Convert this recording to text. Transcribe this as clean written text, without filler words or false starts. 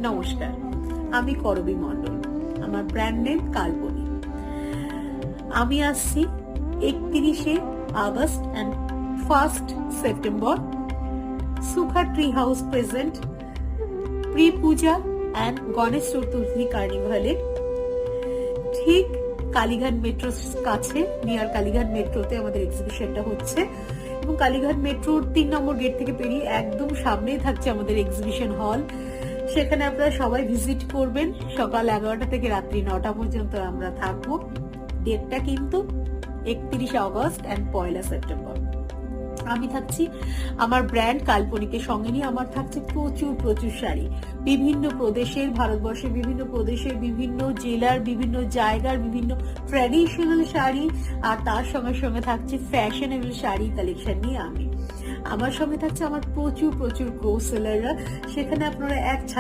নমস্কার, আমি করবী মণ্ডল। আমার ব্র্যান্ড নেম কাল্পনি। আমি আসছি 31শে August and 1st September Sukha tree house present pre Puja and Ganesh Chaturthi কার্নিভালে ঠিক কালীঘাট মেট্রোর কাছে, নিয়ার কালীঘাট মেট্রোতে আমাদের এক্সিবিশনটা হচ্ছে এবং কালীঘাট মেট্রোর 3 নম্বর গেট থেকে পেরিয়ে একদম সামনেই থাকছে আমাদের এক্সিবিশন হল। সেখানে আপনারা সবাই ভিজিট করবেন। সকাল 11টা থেকে রাত্রি 9টা পর্যন্ত আমরা থাকবো। ডেটটা কিন্তু 31শে আগস্ট এন্ড 1লা সেপ্টেম্বর। আমি থাকছি আমার ব্র্যান্ড কাল্পনিকে সঙ্গে নিয়ে। আমার থাকছে প্রচুর শাড়ি, বিভিন্ন প্রদেশের, ভারতবর্ষের বিভিন্ন প্রদেশের, বিভিন্ন জেলার, বিভিন্ন জায়গার বিভিন্ন ট্র্যাডিশনাল শাড়ি, আর তার সঙ্গে সঙ্গে থাকছে ফ্যাশনেবল শাড়ি কালেকশন নিয়ে আমি। আমার সঙ্গে থাকছে আমার প্রচুর ক্রো সেলাররা। সেখানে আপনারা এক